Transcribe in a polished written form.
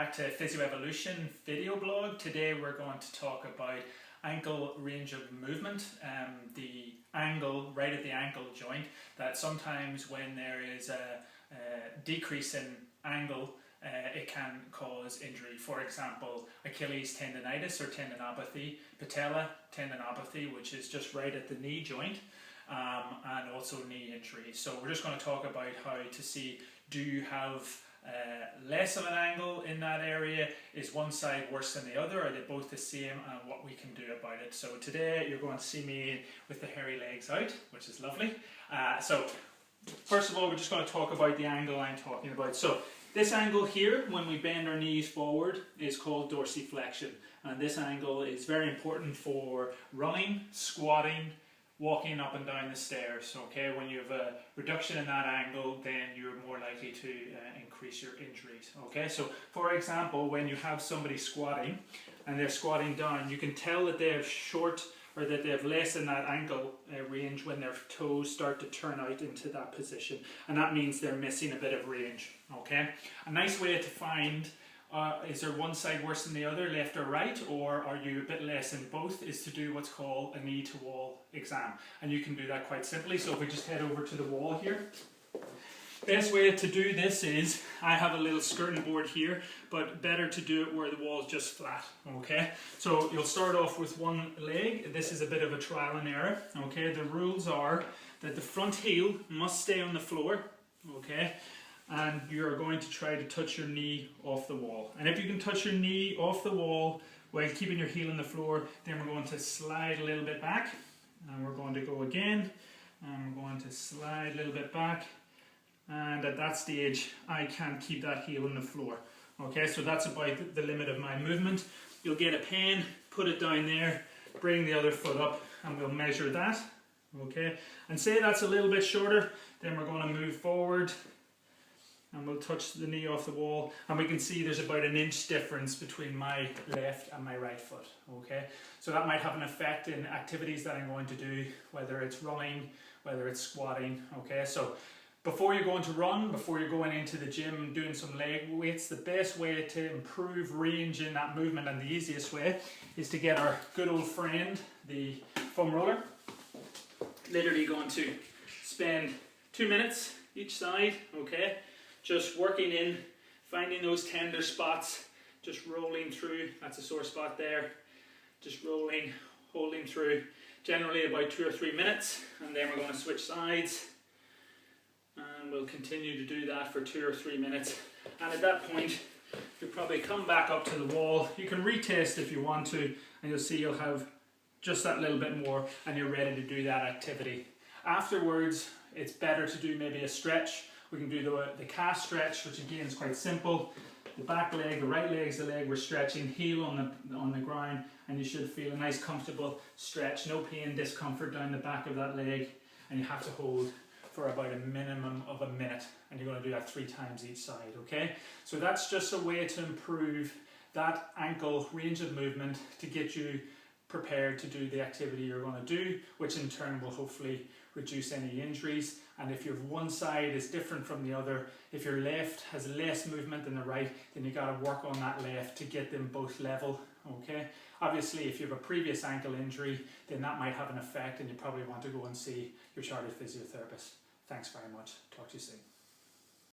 back to Physio Evolution Video Blog. Today we're going to talk about ankle range of movement, the angle right at the ankle joint, that sometimes when there is a decrease in angle it can cause injury. For example, Achilles tendonitis or tendinopathy, patella tendinopathy, which is just right at the knee joint, and also knee injury. So we're just going to talk about how to see, do you have less of an angle in that area? Is one side worse than the other? Are they both the same? And what we can do about it. So today you're going to see me with the hairy legs out, which is lovely. So first of all, we're just going to talk about the angle I'm talking about. So this angle here, when we bend our knees forward, is called dorsiflexion. And this angle is very important for running, squatting, walking up and down the stairs. Okay, when you have a reduction in that angle, then you're more likely to increase your injuries. Okay, so for example, when you have somebody squatting and they're squatting down, you can tell that they have short, or that they have less in that ankle range when their toes start to turn out into that position, and that means they're missing a bit of range. Okay, a nice way to find is there one side worse than the other, left or right, or are you a bit less in both, is to do what's called a knee to wall exam. And you can do that quite simply. So if we just head over to the wall here, best way to do this is, I have a little skirting board here, but better to do it where the wall is just flat. Okay, so you'll start off with one leg. This is a bit of a trial and error. Okay, the rules are that the front heel must stay on the floor. Okay, and you're going to try to touch your knee off the wall. And if you can touch your knee off the wall while keeping your heel on the floor, then we're going to slide a little bit back, and we're going to go again, and we're going to slide a little bit back, and at that stage I can't keep that heel on the floor. Okay, so that's about the limit of my movement. You'll get a pen, put it down there, bring the other foot up, and we'll measure that. Okay, and say that's a little bit shorter, then we're going to move forward and we'll touch the knee off the wall, and we can see there's about an inch difference between my left and my right foot. Okay, so that might have an effect in activities that I'm going to do, whether it's running, whether it's squatting. Okay, so before you're going to run, before you're going into the gym doing some leg weights, the best way to improve range in that movement, and the easiest way, is to get our good old friend, the foam roller. Literally going to spend 2 minutes each side. Okay, just working in, finding those tender spots, just rolling through. That's a sore spot there. Just rolling, holding through, generally about 2 or 3 minutes, and then we're going to switch sides, and we'll continue to do that for 2 or 3 minutes. And at that point, you'll probably come back up to the wall. You can retest if you want to, and you'll see you'll have just that little bit more, and you're ready to do that activity. Afterwards, it's better to do maybe a stretch. We can do the calf stretch, which again is quite simple. The back leg, the right leg is the leg we're stretching, heel on the ground, and you should feel a nice comfortable stretch. No pain, discomfort down the back of that leg, and you have to hold for about a minimum of a minute, and you're going to do that 3 times each side. Okay, so that's just a way to improve that ankle range of movement to get you prepared to do the activity you're going to do, which in turn will hopefully reduce any injuries. And if your one side is different from the other, if your left has less movement than the right, then you got to work on that left to get them both level. Okay, obviously if you have a previous ankle injury, then that might have an effect, and you probably want to go and see your chartered physiotherapist. Thanks very much. Talk to you soon.